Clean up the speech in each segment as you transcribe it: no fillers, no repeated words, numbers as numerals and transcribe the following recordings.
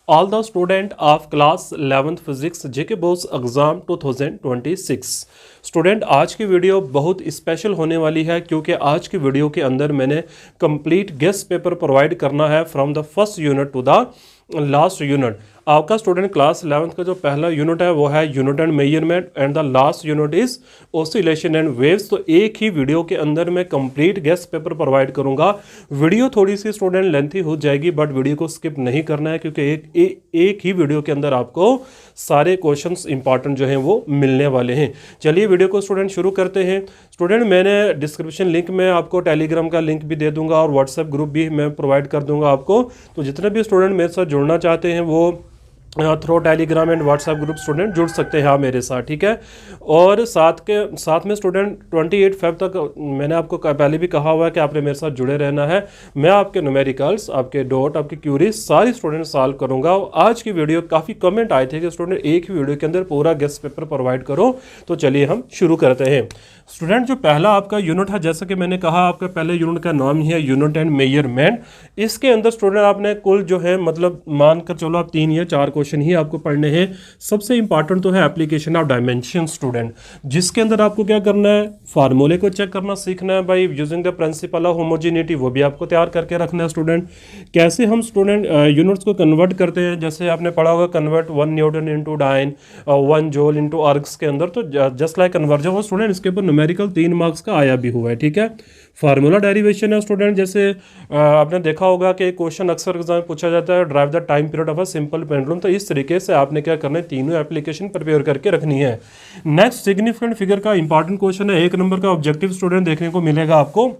all the student of class 11th physics JK boards exam 2026। Student आज की video बहुत special होने वाली है क्योंकि आज की वीडियो के अंदर मैंने कंप्लीट गेस्ट पेपर प्रोवाइड करना है from the first unit to the last unit. आपका स्टूडेंट क्लास 11th का जो पहला यूनिट है वो है unit and measurement and the last unit is oscillation and waves. तो एक ही वीडियो के अंदर मैं कंप्लीट गेस्ट पेपर प्रोवाइड करूंगा। वीडियो थोड़ी सी स्टूडेंट लेंथी हो जाएगी बट वीडियो को स्किप नहीं करना है क्योंकि एक ही वीडियो के अंदर आपको सारे क्वेश्चंस इंपॉर्टेंट जो हैं वो मिलने वाले हैं। चलिए वीडियो को स्टूडेंट शुरू करते हैं। स्टूडेंट मैंने डिस्क्रिप्शन लिंक में आपको टेलीग्राम का लिंक भी दे दूंगा और व्हाट्सएप ग्रुप भी मैं प्रोवाइड कर दूंगा आपको। तो जितने भी स्टूडेंट मेरे साथ जुड़ना चाहते हैं वो through Telegram and WhatsApp group student जुड़ सकते हैं आप मेरे साथ, ठीक है। और साथ में स्टूडेंट 28 फेब तक मैंने आपको पहले भी कहा हुआ है कि आपने मेरे साथ जुड़े रहना है। मैं आपके न्यूमेरिकल्स, आपके डॉट, आपकी क्यूरीज सारी स्टूडेंट सॉल्व करूंगा। आज की वीडियो काफ़ी कमेंट आए थे कि स्टूडेंट एक ही वीडियो के अंदर पूरा गेस्ट पेपर प्रोवाइड करो। तो चलिए हम शुरू करते हैं। स्टूडेंट जो पहला आपका यूनिट है, जैसा कि मैंने कहा आपका पहले यूनिट का नाम ही है यूनिट एंड मेजरमेंट। इसके अंदर स्टूडेंट आपने कुल जो है मतलब मानकर चलो आप 3 या 4 क्वेश्चन ही आपको पढ़ने हैं। सबसे इंपॉर्टेंट तो है एप्लीकेशन ऑफ डायमेंशन स्टूडेंट, जिसके अंदर आपको क्या करना है, फार्मूले को चेक करना सीखना है by using the principle of homogeneity, वो भी आपको तैयार करके रखना है स्टूडेंट। कैसे हम स्टूडेंट यूनिट्स को कन्वर्ट करते हैं, जैसे आपने पढ़ा होगा convert 1 newton into dyne, 1 joule into ergs के अंदर। तो जस्ट लाइक कन्वर्जन वो स्टूडेंट इसके ऊपर न्यूमेरिकल 3 मार्क्स का आया भी हुआ है, ठीक है। फार्मूला डेरिवेशन है स्टूडेंट, जैसे आपने देखा होगा कि क्वेश्चन अक्सर एग्जाम में पूछा जाता है drive the time period of a simple pendulum. तो इस तरीके से आपने क्या करना है, तीनों एप्लीकेशन प्रिपेयर करके रखनी है। नेक्स्ट सिग्निफिकेंट फिगर का इंपॉर्टेंट क्वेश्चन है, 1 नंबर का ऑब्जेक्टिव स्टूडेंट देखने को मिलेगा आपको।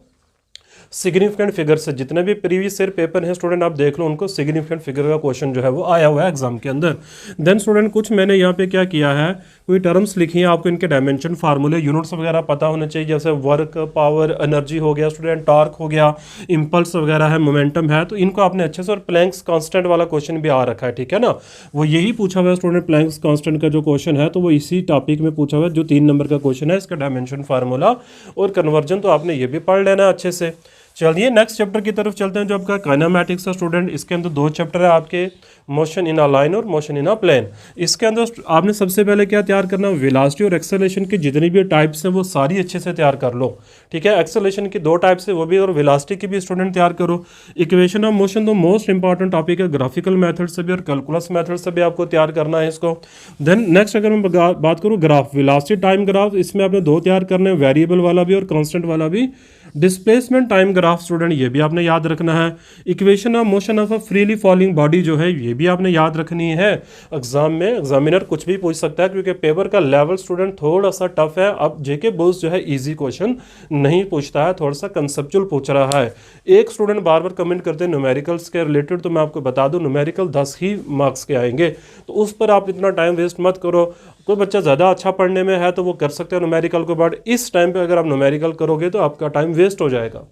सिग्निफिकेंट फिगर से जितने भी प्रीवियस ईयर पेपर हैं स्टूडेंट आप देख लो, उनको सिग्निफिकेंट फिगर का क्वेश्चन जो है वो आया हुआ है एग्जाम के अंदर। देन स्टूडेंट कुछ मैंने यहाँ पे क्या किया है, कोई टर्म्स लिखी हैं आपको, इनके डायमेंशन, फार्मूले, यूनिट्स वगैरह पता होने चाहिए। जैसे वर्क, पावर, एनर्जी हो गया स्टूडेंट, टॉर्क हो गया, इंपल्स वगैरह है, मोमेंटम है, तो इनको आपने अच्छे से। और प्लैंक्स कांस्टेंट वाला क्वेश्चन भी आ रखा है, ठीक है ना, वो यही पूछा हुआ है स्टूडेंट। प्लैंक्स कांस्टेंट का जो क्वेश्चन है तो वो इसी टॉपिक में पूछा हुआ है, जो 3 नंबर का क्वेश्चन है। इसका डायमेंशन, फार्मूला और कन्वर्जन तो आपने ये भी पढ़ लेना अच्छे से। चलिए नेक्स्ट चैप्टर की तरफ चलते हैं, जो आपका काइनेमैटिक्स है स्टूडेंट। इसके अंदर 2 चैप्टर है आपके, मोशन इन अ लाइन और मोशन इन अ प्लेन। इसके अंदर आपने सबसे पहले क्या तैयार करना है, वेलोसिटी और एक्सेलरेशन की जितनी भी टाइप्स हैं वो सारी अच्छे से तैयार कर लो, ठीक है। एक्सेलरेशन की 2 टाइप्स है वो भी, और वेलोसिटी की भी स्टूडेंट तैयार करो। इक्वेशन ऑफ मोशन तो मोस्ट इंपॉर्टेंट टॉपिक है, ग्राफिकल मेथड से भी और कैलकुलस मेथड से भी आपको तैयार करना है इसको। देन नेक्स्ट अगर मैं बात करूँ ग्राफ, वेलोसिटी टाइम ग्राफ, इसमें आपने 2 तैयार करने हैं, वेरिएबल वाला भी और कांस्टेंट वाला भी। डिस्प्लेसमेंट टाइम ग्राफ स्टूडेंट ये भी आपने याद रखना है। Equation of motion of a freely falling body जो है ये भी आपने याद रखनी है। एग्जाम में एग्जामिनर कुछ भी पूछ सकता है क्योंकि पेपर का लेवल स्टूडेंट थोड़ा सा टफ है। अब जेके बोस जो है इजी क्वेश्चन नहीं पूछता है, थोड़ा सा कंसेप्चुअल पूछ रहा है। एक स्टूडेंट बार बार कमेंट करते हैं न्यूमेरिकल्स के रिलेटेड, तो मैं आपको बता दूं न्यूमेरिकल 10 ही मार्क्स के आएंगे, तो उस पर आप इतना टाइम वेस्ट मत करो। कोई बच्चा ज़्यादा अच्छा पढ़ने में है तो वो कर सकते हैं न्यूमेरिकल को, बट इस टाइम पे अगर आप न्यूमेरिकल करोगे तो आपका टाइम वेस्ट हो जाएगा।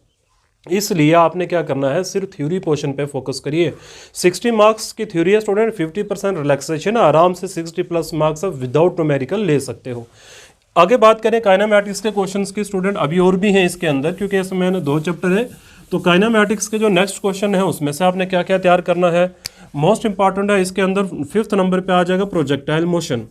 इसलिए आपने क्या करना है, सिर्फ थ्योरी पोर्शन पे फोकस करिए। 60 मार्क्स की थ्योरी है स्टूडेंट, 50% रिलैक्सेशन, आराम से 60+ मार्क्स आप विदाउट न्यूमेरिकल ले सकते हो। आगे बात करें काइनेमैटिक्स के क्वेश्चंस की स्टूडेंट, अभी और भी हैं इसके अंदर क्योंकि इसमें मैंने 2 चैप्टर है। तो काइनेमैटिक्स के जो नेक्स्ट क्वेश्चन है उसमें से आपने क्या क्या तैयार करना है, मोस्ट इंपॉर्टेंट है इसके अंदर 5th नंबर पे आ जाएगा projectile motion.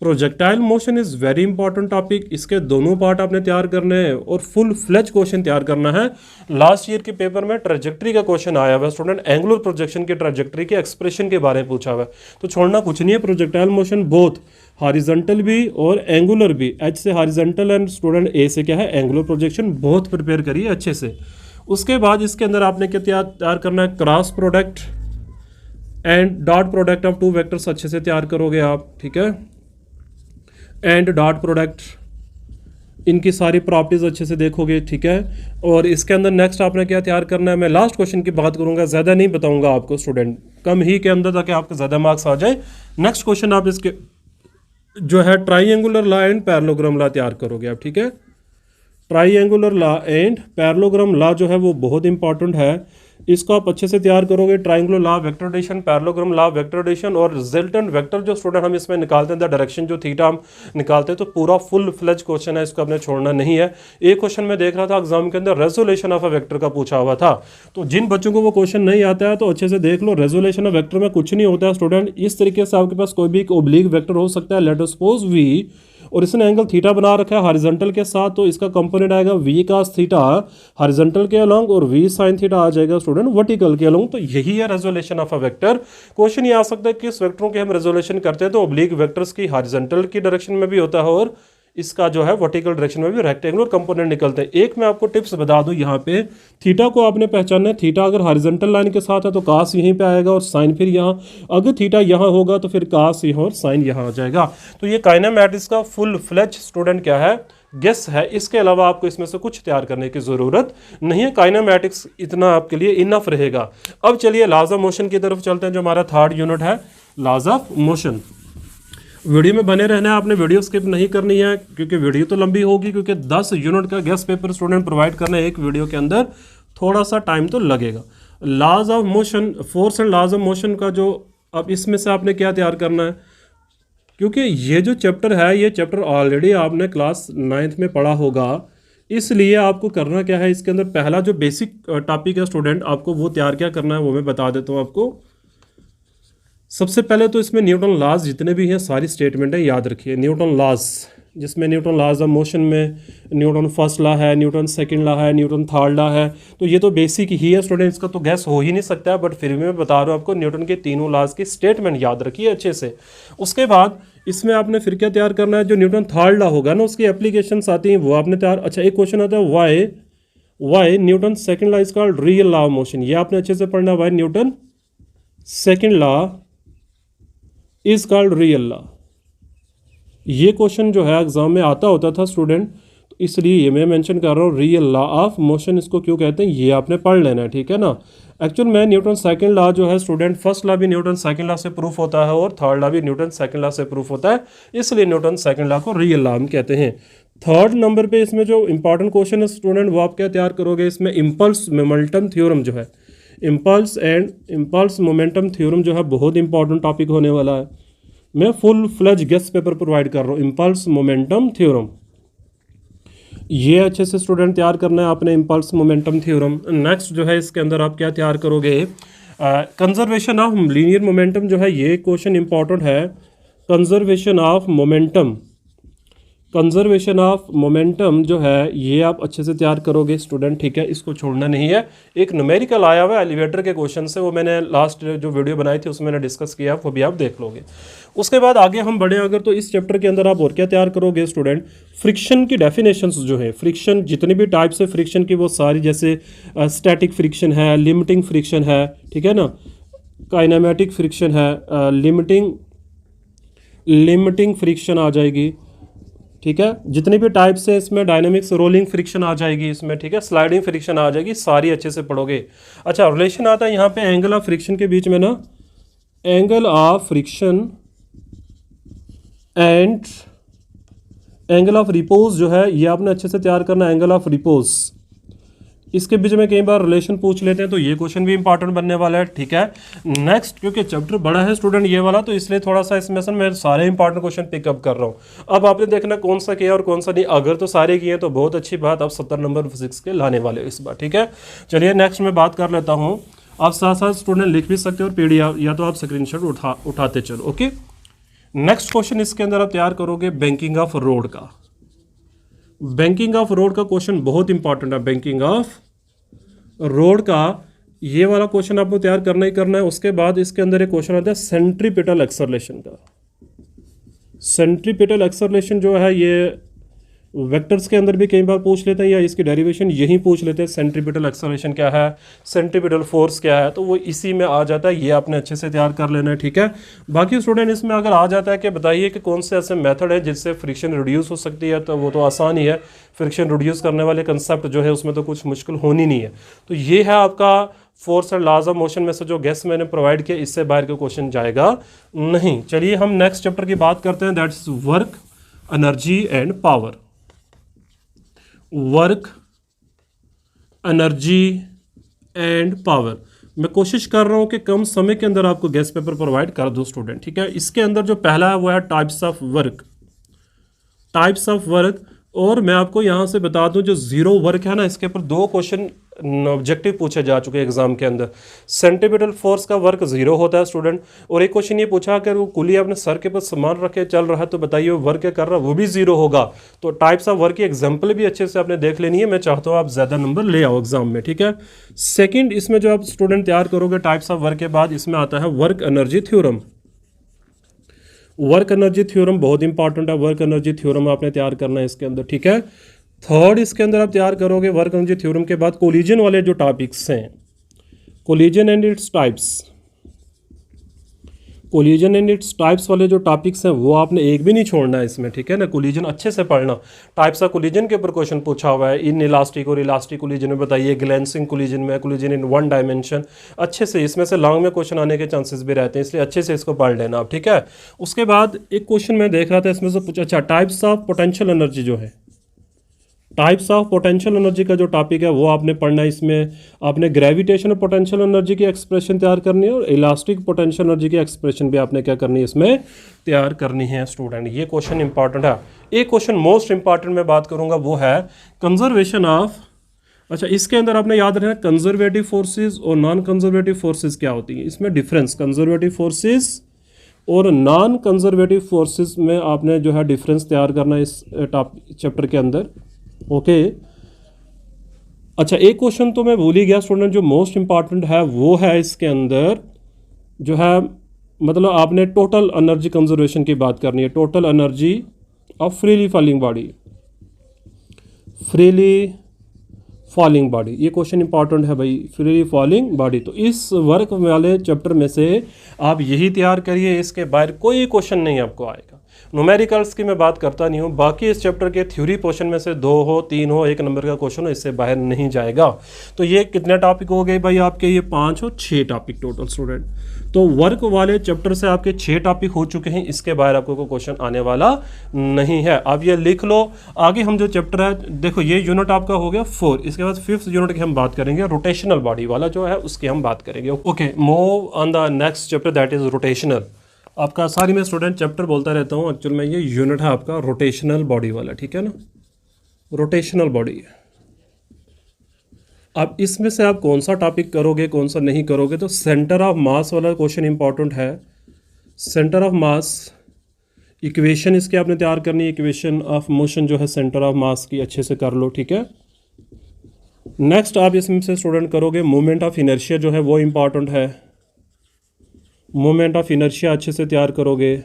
Projectile motion is very important topic, इसके दोनों पार्ट आपने तैयार करने हैं और फुल फ्लेज क्वेश्चन तैयार करना है। लास्ट ईयर के पेपर में ट्रेजेक्ट्री का क्वेश्चन आया हुआ है स्टूडेंट, एंगुलर प्रोजेक्शन की ट्रेजेक्ट्री के एक्सप्रेशन के बारे में पूछा हुआ है। तो छोड़ना कुछ नहीं है, प्रोजेक्टाइल मोशन बोथ हॉरिजॉन्टल भी और एंगुलर भी, एच से हॉरिजॉन्टल एंड स्टूडेंट ए से क्या है एंगुलर प्रोजेक्शन, बहुत प्रिपेयर करिए अच्छे से। उसके बाद इसके अंदर आपने क्या तैयार करना है, cross product and dot product of 2 vectors अच्छे से तैयार करोगे आप, ठीक है। एंड डॉट प्रोडक्ट, इनकी सारी प्रॉपर्टीज अच्छे से देखोगे, ठीक है। और इसके अंदर नेक्स्ट आपने क्या तैयार करना है, मैं लास्ट क्वेश्चन की बात करूंगा, ज़्यादा नहीं बताऊंगा आपको स्टूडेंट, कम ही के अंदर ताकि आपके ज़्यादा मार्क्स आ जाए। नेक्स्ट क्वेश्चन आप इसके जो है triangular law and parallelogram law तैयार करोगे आप, ठीक है। Triangular law and parallelogram law जो है वो बहुत इंपॉर्टेंट है इसको आप अच्छे से तैयार करोगे। Triangular law of vector addition, parallelogram law of vector addition और रिजल्टेंट वेक्टर जो स्टूडेंट हम इसमें निकालते हैं, द डायरेक्शन जो थीटा हम निकालते हैं, तो पूरा फुल फ्लेज क्वेश्चन है, इसको आपने छोड़ना नहीं है। एक क्वेश्चन में देख रहा था एग्जाम के अंदर रेजोल्यूशन ऑफ अ वेक्टर का पूछा हुआ था, तो जिन बच्चों को वो क्वेश्चन नहीं आता है तो अच्छे से देख लो। रेजोल्यूशन ऑफ वेक्टर में कुछ नहीं होता है स्टूडेंट, इस तरीके से आपके पास कोई भी एक ओब्लिक वेक्टर हो सकता है, लेट अस सपोज वी, और इसने एंगल थीटा बना रखा है हॉरिजॉन्टल के साथ, तो इसका कंपोनेंट आएगा वी cos थीटा हॉरिजॉन्टल के अलोंग और वी sin थीटा आ जाएगा स्टूडेंट वर्टिकल के अलोंग। तो यही है resolution of a vector. Question ये आ सकता है कि इस वेक्टरों के हम रेजोल्यूशन करते हैं तो ओब्लिक वेक्टर्स की हॉरिजॉन्टल की डायरेक्शन में भी होता है और इसका जो है वर्टिकल डायरेक्शन में भी रेक्टेंगुलर कंपोनेंट निकलते हैं। एक मैं आपको टिप्स बता दूं, यहाँ पे थीटा को आपने पहचानना है। थीटा अगर हॉरिजॉन्टल लाइन के साथ है तो कास यहीं पे आएगा और साइन फिर यहाँ, अगर थीटा यहाँ होगा तो फिर कास यहाँ और साइन यहाँ आ जाएगा। तो ये काइनेमैटिक्स का फुल फ्लेज स्टूडेंट क्या है, गेस है। इसके अलावा आपको इसमें से कुछ तैयार करने की जरूरत नहीं है, काइनेमैटिक्स इतना आपके लिए इनफ रहेगा। अब चलिए लॉज ऑफ मोशन की तरफ चलते हैं, जो हमारा थर्ड यूनिट है लॉज ऑफ मोशन। वीडियो में बने रहना है, आपने वीडियो स्किप नहीं करनी है क्योंकि वीडियो तो लंबी होगी, क्योंकि 10 यूनिट का गेस्ट पेपर स्टूडेंट प्रोवाइड करना है एक वीडियो के अंदर, थोड़ा सा टाइम तो लगेगा। Laws of motion, force and laws of motion का जो, अब इसमें से आपने क्या तैयार करना है, क्योंकि ये जो चैप्टर है ये चैप्टर ऑलरेडी आपने क्लास 9th में पढ़ा होगा, इसलिए आपको करना क्या है, इसके अंदर पहला जो बेसिक टॉपिक है स्टूडेंट, आपको वो तैयार क्या करना है वो मैं बता देता हूँ आपको। सबसे पहले तो इसमें न्यूटन लॉज जितने भी हैं सारी स्टेटमेंट है याद रखिए। न्यूटन लॉज, जिसमें न्यूटन लॉज ऑफ मोशन में न्यूटन फर्स्ट लॉ है, न्यूटन सेकंड लॉ है, न्यूटन थर्ड लॉ है, तो ये तो बेसिक ही है स्टूडेंट, इसका तो गैस हो ही नहीं सकता है, बट फिर भी मैं बता रहा हूँ आपको, न्यूटन के तीनों लॉज की स्टेटमेंट याद रखिए अच्छे से। उसके बाद इसमें आपने फिर क्या तैयार करना है, जो न्यूटन थर्ड लॉ होगा ना उसकी एप्लीकेशन आती हैं वो आपने तैयार। अच्छा, एक क्वेश्चन आता है why Newton second law is called real law of motion, ये आपने अच्छे से पढ़ना है। Why Newton second law is called real law, ये क्वेश्चन जो है एग्जाम में आता होता था स्टूडेंट, तो इसलिए ये मैं मेंशन कर रहा हूँ। रियल लॉ ऑफ मोशन इसको क्यों कहते हैं ये आपने पढ़ लेना है, ठीक है ना। एक्चुअल में न्यूटन सेकंड लॉ जो है स्टूडेंट, फर्स्ट लॉ भी न्यूटन सेकंड लॉ से प्रूफ होता है और थर्ड लॉ भी न्यूटन सेकंड लॉ से प्रूफ होता है, इसलिए न्यूटन सेकंड लॉ को रियल लॉ हम कहते हैं। थर्ड नंबर पे इसमें जो इंपॉर्टेंट क्वेश्चन है स्टूडेंट, वो आप क्या तैयार करोगे, इसमें इम्पल्स मोमेंटम थ्योरम जो है, इम्पल्स मोमेंटम थ्योरम जो है बहुत इंपॉर्टेंट टॉपिक होने वाला है। मैं full fledge guess paper provide कर रहा हूँ, इम्पल्स मोमेंटम थ्योरम, ये अच्छे से स्टूडेंट तैयार करना है आपने, इम्पल्स मोमेंटम थ्योरम। नेक्स्ट जो है इसके अंदर आप क्या तैयार करोगे, कंजर्वेशन ऑफ लीनियर मोमेंटम जो है, ये क्वेश्चन इंपॉर्टेंट है। Conservation of momentum, conservation of momentum जो है ये आप अच्छे से तैयार करोगे स्टूडेंट, ठीक है, इसको छोड़ना नहीं है। एक न्यूमेरिकल आया हुआ है एलिवेटर के क्वेश्चन से, वो मैंने लास्ट जो वीडियो बनाई थी उसमें मैंने डिस्कस किया, वो भी आप देख लोगे। उसके बाद आगे हम बढ़े अगर, तो इस चैप्टर के अंदर आप और क्या तैयार करोगे स्टूडेंट, फ्रिक्शन की डेफिनेशंस जो है, फ्रिक्शन जितनी भी टाइप्स है फ्रिक्शन की वो सारी, जैसे स्टैटिक फ्रिक्शन है, लिमिटिंग फ्रिक्शन है, ठीक है ना, काइनेमेटिक फ्रिक्शन है, लिमिटिंग फ्रिक्शन आ जाएगी, ठीक है, जितनी भी टाइप्स है इसमें, डायनामिक्स रोलिंग फ्रिक्शन आ जाएगी इसमें, ठीक है, स्लाइडिंग फ्रिक्शन आ जाएगी, सारी अच्छे से पढ़ोगे। अच्छा, रिलेशन आता है यहाँ पे एंगल ऑफ फ्रिक्शन के बीच में ना, angle of friction and angle of repose जो है ये आपने अच्छे से तैयार करना, एंगल ऑफ रिपोज, इसके बीच में कई बार रिलेशन पूछ लेते हैं, तो ये क्वेश्चन भी इंपॉर्टेंट बनने वाला है, ठीक है। नेक्स्ट, क्योंकि चैप्टर बड़ा है स्टूडेंट ये वाला, तो इसलिए थोड़ा सा इसमें से मैं सारे इंपॉर्टेंट क्वेश्चन पिकअप कर रहा हूँ। अब आपने देखना कौन सा किया और कौन सा नहीं, अगर तो सारे किए तो बहुत अच्छी बात, आप 70 नंबर फिजिक्स के लाने वाले हो इस बार, ठीक है। चलिए नेक्स्ट मैं बात कर लेता हूँ, आप साथ साथ स्टूडेंट लिख भी सकते हो और PDF या तो आप स्क्रीनशॉट उठाते चलो, ओके। नेक्स्ट क्वेश्चन इसके अंदर आप तैयार करोगे बैंकिंग ऑफ रोड का। बैंकिंग ऑफ रोड का क्वेश्चन बहुत इंपॉर्टेंट है, बैंकिंग ऑफ रोड का ये वाला क्वेश्चन आपको तैयार करना ही करना है। उसके बाद इसके अंदर एक क्वेश्चन आता है सेंट्रीपिटल एक्सेलरेशन का। सेंट्रीपिटल एक्सेलरेशन जो है ये वेक्टर्स के अंदर भी कई बार पूछ लेते हैं, या इसकी डेरिवेशन यही पूछ लेते हैं, सेंट्रीपिटल एक्सेलरेशन क्या है, सेंट्रीपिटल फोर्स क्या है, तो वो इसी में आ जाता है, ये आपने अच्छे से तैयार कर लेना है, ठीक है। बाकी स्टूडेंट इसमें अगर आ जाता है कि बताइए कि कौन से ऐसे मेथड है जिससे फ्रिक्शन रिड्यूस हो सकती है, तो वो तो आसान ही है, फ्रिक्शन रिड्यूस करने वाले कंसेप्ट जो है उसमें तो कुछ मुश्किल होनी नहीं है। तो ये है आपका force and laws of motion में से जो गेस मैंने प्रोवाइड किया, इससे बाहर का क्वेश्चन जाएगा नहीं। चलिए हम नेक्स्ट चैप्टर की बात करते हैं, that is work, energy and power. Work, energy and power. मैं कोशिश कर रहा हूँ कि कम समय के अंदर आपको गेस्ट पेपर प्रोवाइड कर दूँ स्टूडेंट, ठीक है। इसके अंदर जो पहला है वो है types of work, types of work. और मैं आपको यहाँ से बता दूं जो जीरो वर्क है ना, इसके ऊपर 2 क्वेश्चन ऑब्जेक्टिव पूछे जा चुके हैं एग्जाम के अंदर। सेंट्रीपिटल फोर्स का वर्क जीरो होता है स्टूडेंट। और एक क्वेश्चन ये पूछा अगर वो कुली अपने सर के ऊपर सामान रख के चल रहा है तो बताइए वो वर्क क्या कर रहा है, वो भी जीरो होगा। तो टाइप्स ऑफ वर्क की एग्जाम्पल भी अच्छे से आपने देख लेनी है। मैं चाहता हूँ आप ज़्यादा नंबर ले आओ एग्जाम में, ठीक है। सेकेंड, इसमें जो आप स्टूडेंट तैयार करोगे टाइप्स ऑफ वर्क के बाद, इसमें आता है work energy theorem. Work energy theorem बहुत इंपॉर्टेंट है, वर्क एनर्जी थ्योरम आपने तैयार करना है इसके अंदर, ठीक है। थर्ड, इसके अंदर आप तैयार करोगे वर्क एनर्जी थ्योरम के बाद कोलिजन वाले जो टॉपिक्स हैं, collision and its types, collision and its types वाले जो टॉपिक्स हैं वो आपने एक भी नहीं छोड़ना है इसमें, ठीक है ना। कोलिजन अच्छे से पढ़ना। टाइप्स ऑफ कोलिजन के ऊपर क्वेश्चन पूछा हुआ है, इन इलास्टिक और इलास्टिक कोलिजन में बताइए, ग्लैंसिंग कोलिजन में, कोलिजन इन वन डायमेंशन। अच्छे से इसमें से लॉन्ग में क्वेश्चन आने के चांसेस भी रहते हैं, इसलिए अच्छे से इसको पढ़ लेना आप, ठीक है। उसके बाद एक क्वेश्चन मैं देख रहा था इसमें से पूछा, अच्छा टाइप्स ऑफ पोटेंशियल एनर्जी जो है, टाइप्स ऑफ पोटेंशियल एनर्जी का जो टॉपिक है वो आपने पढ़ना है। इसमें आपने ग्रेविटेशनल पोटेंशियल एनर्जी की एक्सप्रेशन तैयार करनी है और इलास्टिक पोटेंशियल एनर्जी की एक्सप्रेशन भी आपने क्या करनी है इसमें तैयार करनी है स्टूडेंट। ये क्वेश्चन इंपॉर्टेंट है। एक क्वेश्चन मोस्ट इंपॉर्टेंट मैं बात करूंगा वो है कंजर्वेशन ऑफ। अच्छा, इसके अंदर आपने याद रखना कंजर्वेटिव फोर्सेज और नॉन कंजर्वेटिव फोर्सेज क्या होती है, इसमें डिफरेंस कंजर्वेटिव फोर्सेज और नॉन कंजर्वेटिव फोर्सेज में आपने जो है डिफरेंस तैयार करना है इस चैप्टर के अंदर, ओके। अच्छा, एक क्वेश्चन तो मैं भूल ही गया स्टूडेंट, जो मोस्ट इंपॉर्टेंट है वो है इसके अंदर जो है, मतलब आपने टोटल एनर्जी कंजर्वेशन की बात करनी है, total energy of freely falling body, freely falling body. ये क्वेश्चन इंपॉर्टेंट है भाई, फ्रीली फॉलिंग बॉडी। तो इस वर्क वाले चैप्टर में से आप यही तैयार करिए, इसके बाहर कोई क्वेश्चन नहीं आपको आएगा। न्यूमेरिकल्स की मैं बात करता नहीं हूँ, बाकी इस चैप्टर के थ्योरी पोर्शन में से 2 हो 3 हो 1 नंबर का क्वेश्चन हो, इससे बाहर नहीं जाएगा। तो ये कितने टॉपिक हो गए भाई आपके, ये 5 और 6 टॉपिक टोटल स्टूडेंट। तो वर्क वाले चैप्टर से आपके 6 टॉपिक हो चुके हैं, इसके बाहर आपको कोई क्वेश्चन आने वाला नहीं है। अब ये लिख लो। आगे हम जो चैप्टर है, देखो ये यूनिट आपका हो गया 4, इसके बाद 5th यूनिट की हम बात करेंगे, रोटेशनल बॉडी वाला जो है उसकी हम बात करेंगे। Okay, move on the next chapter that is rotational. आपका सारी मैं स्टूडेंट चैप्टर बोलता रहता हूँ, एक्चुअल में ये यूनिट है आपका रोटेशनल बॉडी वाला, ठीक है ना, रोटेशनल बॉडी। अब इसमें से आप कौन सा टॉपिक करोगे कौन सा नहीं करोगे, तो सेंटर ऑफ मास वाला क्वेश्चन इंपॉर्टेंट है। सेंटर ऑफ मास इक्वेशन इसके आपने तैयार करनी है, इक्वेशन ऑफ मोशन जो है सेंटर ऑफ मास की अच्छे से कर लो, ठीक है। नेक्स्ट आप इसमें से स्टूडेंट करोगे मोमेंट ऑफ इनर्शिया जो है वो इंपॉर्टेंट है, मोमेंट ऑफ इनर्शिया अच्छे से तैयार करोगे।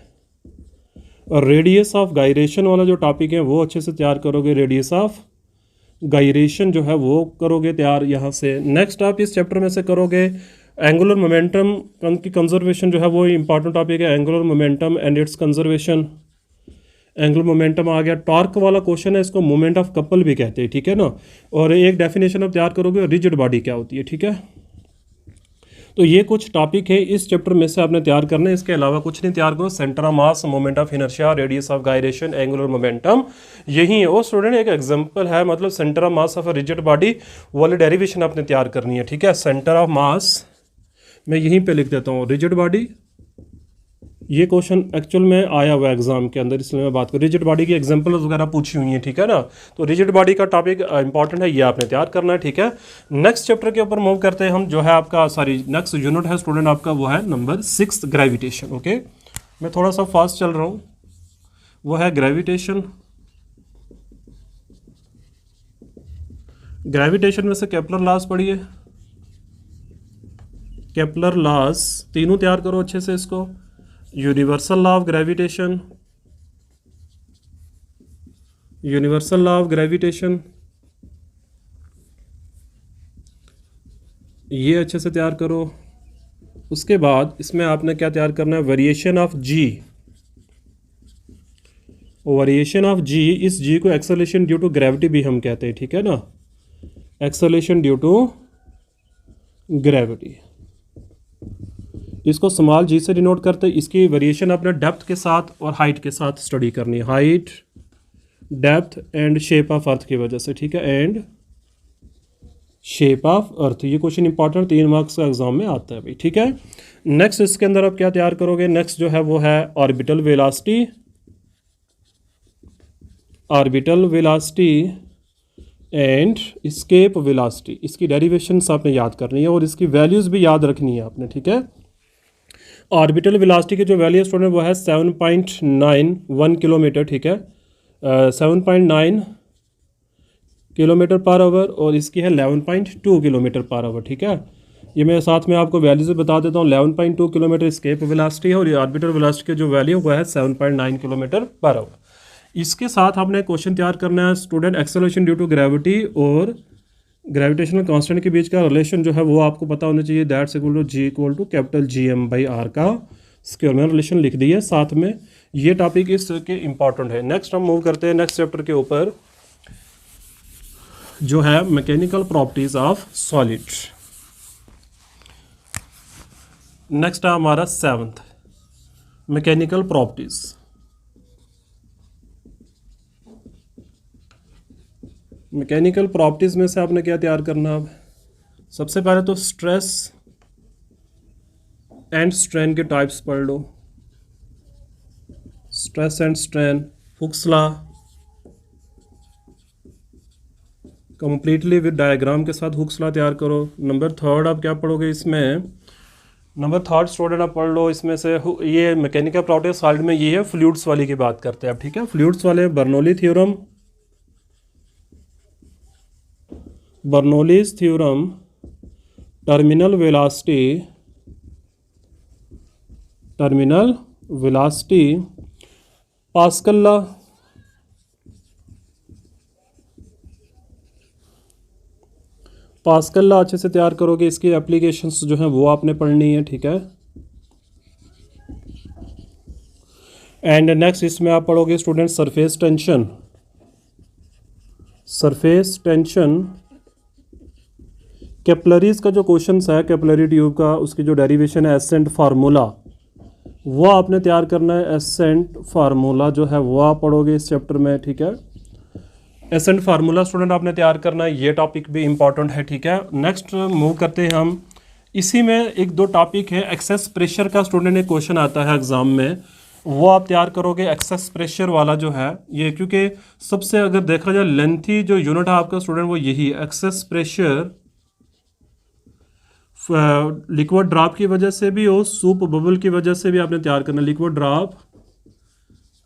और रेडियस ऑफ गायरेशन वाला जो टॉपिक है वो अच्छे से तैयार करोगे, रेडियस ऑफ गायरेशन जो है वो करोगे तैयार यहाँ से। नेक्स्ट आप इस चैप्टर में से करोगे एंगुलर मोमेंटम की कंजर्वेशन जो है वो इंपॉर्टेंट टॉपिक है, angular momentum and its conservation. Angular momentum आ गया। टॉर्क वाला क्वेश्चन है, इसको मोमेंट ऑफ कपल भी कहते हैं, ठीक है ना। और एक डेफिनेशन आप तैयार करोगे रिजिड बॉडी क्या होती है, ठीक है। तो ये कुछ टॉपिक है इस चैप्टर में से आपने तैयार करना है, इसके अलावा कुछ नहीं तैयार करो। Centre of mass, moment of inertia, radius of gyration, angular momentum, यही है। और स्टूडेंट एक एग्जांपल है, मतलब centre of mass of a rigid body वाली डेरिवेशन आपने तैयार करनी है, ठीक है। सेंटर ऑफ मास मैं यहीं पे लिख देता हूँ रिजिड बॉडी। ये क्वेश्चन एक्चुअल में आया हुआ एग्जाम के अंदर, इसलिए मैं बात करूँ। रिजिड बॉडी की एग्जांपल वगैरह पूछी हुई है, ठीक है ना। तो रिजिड बॉडी का टॉपिक इंपॉर्टेंट है, ये आपने तैयार करना है, ठीक है। नेक्स्ट चैप्टर के ऊपर मूव करते हैं हम, जो है आपका नेक्स्ट यूनिट है स्टूडेंट आपका, वो है नंबर 6 ग्रेविटेशन। ओके, मैं थोड़ा सा फास्ट चल रहा हूँ। वो है ग्रेविटेशन। ग्रेविटेशन में से केपलर लॉज पढ़िए, केपलर लॉज तीनों तैयार करो अच्छे से इसको। Universal law of gravitation, universal law of gravitation, ये अच्छे से तैयार करो। उसके बाद इसमें आपने क्या तैयार करना है, variation of G. Variation of G, इस जी को एक्सेलरेशन ड्यू टू ग्रेविटी भी हम कहते हैं, ठीक है ना, एक्सेलरेशन ड्यू टू ग्रेविटी। इसको स्मॉल जी से डिनोट करते हैं। इसकी वेरिएशन अपने डेप्थ के साथ और हाइट के साथ स्टडी करनी है, height, depth and shape of earth की वजह से, ठीक है, एंड शेप ऑफ अर्थ। ये क्वेश्चन इंपॉर्टेंट 3 मार्क्स का एग्जाम में आता है भाई, ठीक है। नेक्स्ट इसके अंदर आप क्या तैयार करोगे, नेक्स्ट जो है वो है orbital velocity, orbital velocity and escape velocity. इसकी डेरिवेशंस आपने याद करनी है और इसकी वैल्यूज़ भी याद रखनी है आपने, ठीक है। ऑर्बिटल वेलोसिटी की जो वैल्यू स्टूडेंट वो है 7.91 किलोमीटर, ठीक है, 7.9 किलोमीटर पर आवर, और इसकी है 11.2 किलोमीटर पर आवर, ठीक है। ये मैं साथ में आपको वैल्यूज बता देता हूँ। 11.2 किलोमीटर एस्केप वेलोसिटी है और ये ऑर्बिटल वेलोसिटी की जो वैल्यू वो है 7.9 किलोमीटर पर आवर। इसके साथ आपने क्वेश्चन तैयार करना है student, acceleration due to gravity और ग्रेविटेशनल कांस्टेंट के बीच का रिलेशन जो है वो आपको पता होना चाहिए। That's equal to G equal to capital GM/r का स्क्वायर। मैंने रिलेशन लिख दिया साथ में, ये टॉपिक इसके इंपॉर्टेंट है। नेक्स्ट हम मूव करते हैं नेक्स्ट चैप्टर के ऊपर, जो है mechanical properties of solid. Next है हमारा 7th, mechanical properties. Mechanical properties में से आपने क्या तैयार करना है, सबसे पहले तो स्ट्रेस एंड स्ट्रेन के टाइप्स पढ़ लो। Stress and strain, Hooke's law completely with diagram के साथ हुक्स लॉ तैयार करो। नंबर 3 आप क्या पढ़ोगे इसमें, नंबर 3 स्टूडेंट आप पढ़ लो इसमें से, ये मैकेनिकल प्रॉपर्टीज सॉलिड में ये है फ्लूइड्स वाली की बात करते हैं आप, ठीक है। फ्लूइड्स वाले Bernoulli theorem, Bernoulli's theorem, terminal velocity, terminal velocity, pascal law, pascal law अच्छे से तैयार करोगे। इसकी एप्लीकेशंस जो हैं वो आपने पढ़नी है, ठीक है। एंड नेक्स्ट इसमें आप पढ़ोगे student surface tension, surface tension, capillaries का जो क्वेश्चन है कैपिलरी ट्यूब का, उसकी जो डेरिवेशन है एसेंट फार्मूला, वो आपने तैयार करना है। एसेंट फार्मूला जो है वो आप पढ़ोगे इस चैप्टर में, ठीक है। एसेंट फार्मूला स्टूडेंट आपने तैयार करना है, ये टॉपिक भी इंपॉर्टेंट है, ठीक है। नेक्स्ट मूव करते हैं हम, इसी में एक दो टॉपिक है। एक्सेस प्रेशर का स्टूडेंट एक क्वेश्चन आता है एग्जाम में, वो आप तैयार करोगे। एक्सेस प्रेशर वाला जो है ये, क्योंकि सबसे अगर देखा जाए लेंथी जो यूनिट है आपका स्टूडेंट वो यही है, एक्सेस प्रेशर। लिक्विड ड्रॉप की वजह से भी और सूप बबल की वजह से भी आपने तैयार करना, liquid drop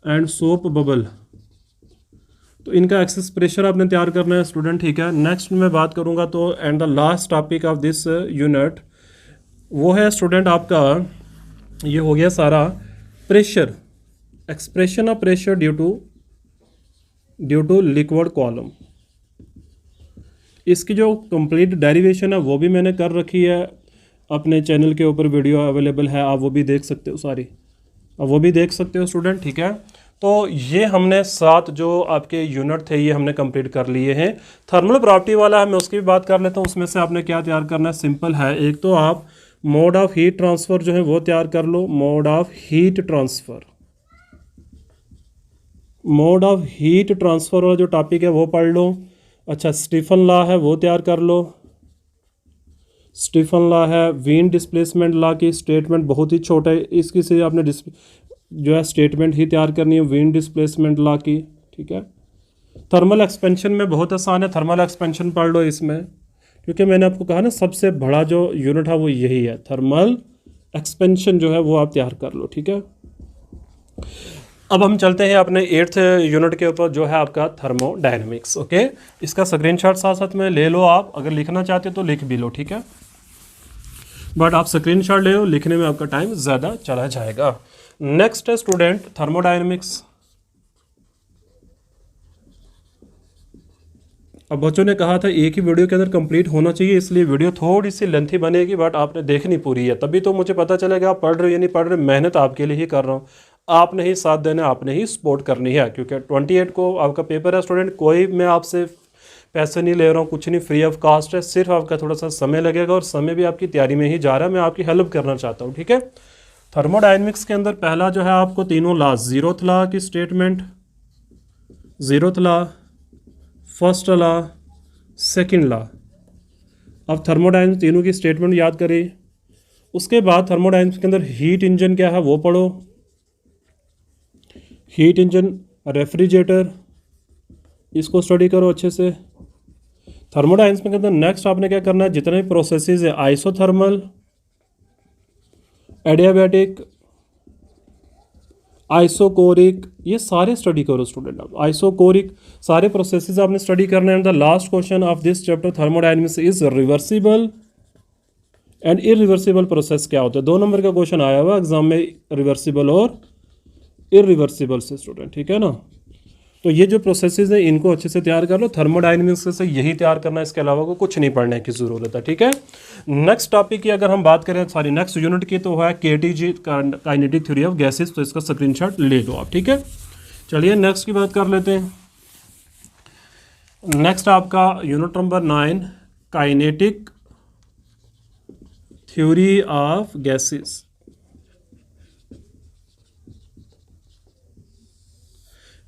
and soap bubble, तो इनका एक्सेस प्रेशर आपने तैयार करना है स्टूडेंट, ठीक है। नेक्स्ट मैं बात करूंगा तो and the last topic of this unit वो है स्टूडेंट आपका, ये हो गया सारा pressure, expression of pressure due to liquid column. इसकी जो कंप्लीट डेरिवेशन है वो भी मैंने कर रखी है, अपने चैनल के ऊपर वीडियो अवेलेबल है, आप वो भी देख सकते हो, सारी आप वो भी देख सकते हो स्टूडेंट, ठीक है। तो ये हमने 7 जो आपके यूनिट थे ये हमने कंप्लीट कर लिए हैं। थर्मल प्रॉपर्टी वाला है, मैं उसकी भी बात कर लेता हूँ। उसमें से आपने क्या तैयार करना है, सिंपल है। एक तो आप मोड ऑफ हीट ट्रांसफ़र जो है वो तैयार कर लो, mode of heat transfer, mode of heat transfer वाला जो टॉपिक है वो पढ़ लो। अच्छा, स्टीफन लॉ है वो तैयार कर लो, स्टीफन लॉ है। विंड डिस्प्लेसमेंट लॉ की स्टेटमेंट बहुत ही छोटा है, इसकी से आपने जो है स्टेटमेंट ही तैयार करनी है विंड डिस्प्लेसमेंट लॉ की, ठीक है। थर्मल एक्सपेंशन में बहुत आसान है, थर्मल एक्सपेंशन पढ़ लो इसमें, क्योंकि मैंने आपको कहा ना सबसे बड़ा जो यूनिट है वो यही है, थर्मल एक्सपेंशन जो है वो आप तैयार कर लो, ठीक है। अब हम चलते हैं अपने 8th यूनिट के ऊपर जो है आपका थर्मोडायनेमिक्स, ओके। इसका स्क्रीनशॉट साथ साथ में ले लो आप, अगर लिखना चाहते हो तो लिख भी लो, ठीक है। बट आप स्क्रीनशॉट ले लो, लिखने में आपका टाइम ज़्यादा चला जाएगा। नेक्स्ट है स्टूडेंट थर्मोडायनेमिक्स। अब बच्चों ने कहा था एक ही वीडियो के अंदर कंप्लीट होना चाहिए, इसलिए वीडियो थोड़ी सी लेंथी बनेगी, बट आपने देखनी पूरी है, तभी तो मुझे पता चलेगा आप पढ़ रहे हो या नहीं पढ़ रहे। मेहनत आपके लिए ही कर रहा हूँ, आपने ही साथ देना, आपने ही सपोर्ट करनी है, क्योंकि 28 को आपका पेपर है स्टूडेंट। कोई मैं आपसे पैसे नहीं ले रहा हूँ, कुछ नहीं, फ्री ऑफ कास्ट है, सिर्फ आपका थोड़ा सा समय लगेगा और समय भी आपकी तैयारी में ही जा रहा है, मैं आपकी हेल्प करना चाहता हूँ, ठीक है। थर्मोडायनेमिक्स के अंदर पहला जो है आपको तीनों लॉ, जीरोथ लॉ की statement, zeroth law, first law, second law, अब थर्मोडायनेमिक्स तीनों की स्टेटमेंट याद करें। उसके बाद थर्मोडायनेमिक्स के अंदर हीट इंजन क्या है वो पढ़ो, हीट इंजन, रेफ्रिजरेटर, इसको स्टडी करो अच्छे से। थर्मोडायनेमिक्स के अंदर नेक्स्ट आपने क्या करना है, जितने भी प्रोसेसेस है आइसोथर्मल, एडियाबैटिक, आइसोकोरिक, ये सारे स्टडी करो स्टूडेंट। आप आइसोकोरिक सारे प्रोसेसेस आपने स्टडी करने हैं। The last question of this chapter thermodynamics is reversible and irreversible process क्या होता है। 2 नंबर का क्वेश्चन आया हुआ एग्जाम में, रिवर्सिबल और इरिवर्सिबल से स्टूडेंट, ठीक है ना। तो ये जो प्रोसेसेस है इनको अच्छे से तैयार कर लो। थर्मोडायनेमिक्स से यही तैयार करना है, इसके अलावा को कुछ नहीं पढ़ने की ज़रूरत है, ठीक है। नेक्स्ट टॉपिक की अगर हम बात करें, सॉरी नेक्स्ट यूनिट की, तो है KTG, kinetic theory of gases. तो इसका स्क्रीनशॉट ले लो आप, ठीक है। चलिए नेक्स्ट की बात कर लेते हैं। नेक्स्ट आपका unit number 9, kinetic theory of gases.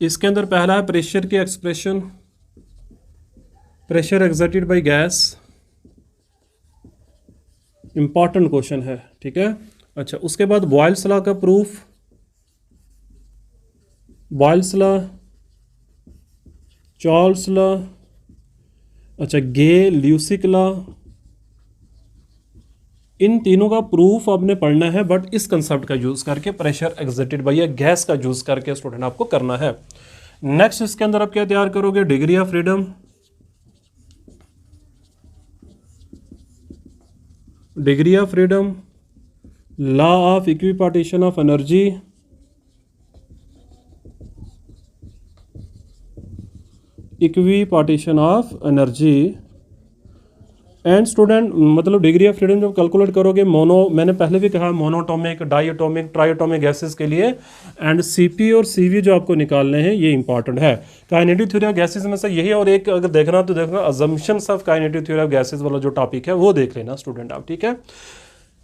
इसके अंदर पहला है प्रेशर की expression, pressure exerted by gas, important question है, ठीक है। अच्छा, उसके बाद बॉयल्स लॉ का proof, Boyle's law, Charles law, अच्छा गे ल्यूसिक लॉ, इन तीनों का प्रूफ आपने पढ़ना है, बट इस कंसेप्ट का यूज करके, प्रेशर एक्सर्टेड बाय या गैस का यूज करके स्टूडेंट आपको करना है। नेक्स्ट इसके अंदर आप क्या तैयार करोगे, degree of freedom, degree of freedom, law of equipartition of energy, equipartition of energy and student, मतलब डिग्री ऑफ फ्रीडम जब कैलकुलेट करोगे, मोनो, मैंने पहले भी कहा मोनोटॉमिक, डाईएटॉमिक, ट्राईएटॉमिक गैसेस के लिए, एंड सीपी और सीवी जो आपको निकालने हैं ये इंपॉर्टेंट है। काइनेटिक थ्योरी ऑफ गैसेस में से यही, और एक अगर देखना तो देखना assumptions of kinetic theory of gases वाला जो टॉपिक है वो देख लेना स्टूडेंट आप, ठीक है।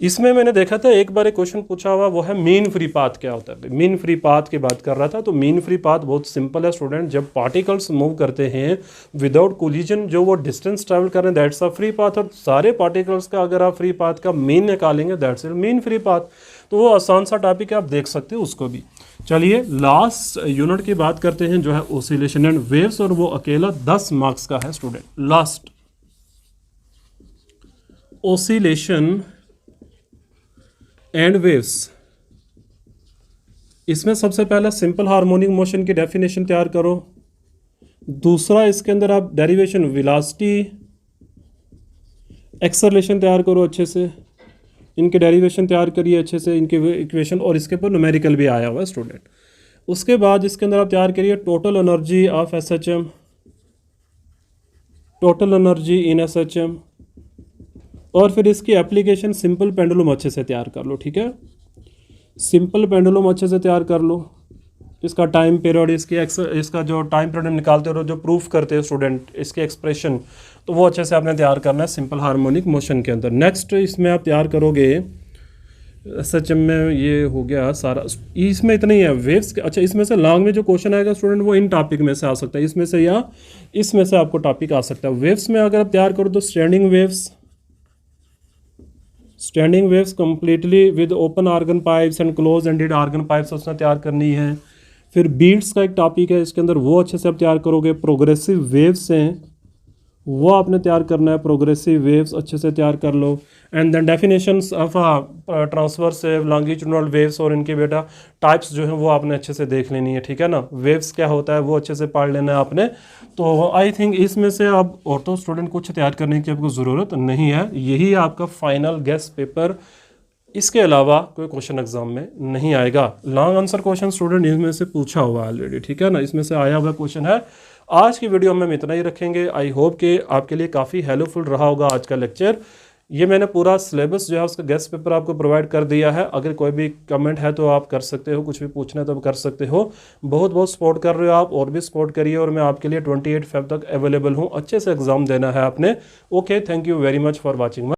इसमें मैंने देखा था एक बार एक क्वेश्चन पूछा हुआ, वो है मीन फ्री पाथ क्या होता है। मीन फ्री पाथ की बात कर रहा था, तो मीन फ्री पाथ बहुत सिंपल है स्टूडेंट। जब पार्टिकल्स मूव करते हैं विदाउट कोलिजन, जो वो डिस्टेंस ट्रैवल कर रहे हैं, दैट्स अ फ्री पाथ। और सारे पार्टिकल्स का अगर आप फ्री पाथ का मीन निकालेंगे, दैट्स मीन फ्री पाथ। तो वो आसान सा टॉपिक है, आप देख सकते हो उसको भी। चलिए लास्ट यूनिट की बात करते हैं, जो है ओसिलेशन एंड वेव्स, और वो अकेला 10 मार्क्स का है student. Last oscillation and waves, इसमें सबसे पहला सिंपल हार्मोनिक मोशन की डेफिनेशन तैयार करो। दूसरा इसके अंदर आप डेरिवेशन, वेलोसिटी, एक्सेलरेशन तैयार करो अच्छे से, इनके डेरिवेशन तैयार करिए अच्छे से, इनके इक्वेशन, और इसके ऊपर न्यूमेरिकल भी आया हुआ है स्टूडेंट। उसके बाद इसके अंदर आप तैयार करिए total energy of SHM, total energy in SHM, और फिर इसकी एप्लीकेशन सिंपल पेंडुलम अच्छे से तैयार कर लो, ठीक है। सिंपल पेंडुलम अच्छे से तैयार कर लो, इसका टाइम पीरियड, इसका जो टाइम पीरियड निकालते हो, जो प्रूफ करते हैं स्टूडेंट, इसके एक्सप्रेशन, तो वो अच्छे से आपने तैयार करना है सिंपल हार्मोनिक मोशन के अंदर। नेक्स्ट इसमें आप तैयार करोगे एसएचएम में, ये हो गया सारा, इसमें इतना ही है। वेव्स, अच्छा इसमें से लॉन्ग में जो क्वेश्चन आएगा स्टूडेंट वो इन टॉपिक में से आ सकता है, इसमें से या इसमें से आपको टॉपिक आ सकता है। वेव्स में अगर आप तैयार करो तो standing waves, standing waves completely with open organ pipes and close ended organ pipes उसने तैयार करनी है। फिर बीट्स का एक टॉपिक है इसके अंदर, वो अच्छे से आप तैयार करोगे। प्रोग्रेसिव वेव्स हैं वो आपने तैयार करना है, प्रोग्रेसिव वेव्स अच्छे से तैयार कर लो। And then definitions of transverse longitudinal waves और इनके बेटा टाइप्स जो हैं वो आपने अच्छे से देख लेनी है, ठीक है ना। वेव्स क्या होता है वो अच्छे से पढ़ लेना है आपने। तो आई थिंक इसमें से अब और तो स्टूडेंट कुछ तैयार करने की आपको ज़रूरत नहीं है, यही आपका फाइनल गेस्ट पेपर। इसके अलावा कोई क्वेश्चन एग्जाम में नहीं आएगा। लॉन्ग आंसर क्वेश्चन स्टूडेंट इसमें से पूछा हुआ ऑलरेडी, ठीक है ना, इसमें से आया हुआ क्वेश्चन है। आज की वीडियो में हम इतना ही रखेंगे। आई होप कि आपके लिए काफ़ी हेल्पफुल रहा होगा आज का लेक्चर। ये मैंने पूरा सिलेबस जो है उसका गेस्ट पेपर आपको प्रोवाइड कर दिया है। अगर कोई भी कमेंट है तो आप कर सकते हो, कुछ भी पूछना है तो कर सकते हो। बहुत बहुत सपोर्ट कर रहे हो आप, और भी सपोर्ट करिए, और मैं आपके लिए 28 फेब तक अवेलेबल हूँ। अच्छे से एग्जाम देना है आपने। Okay, thank you very much for watching.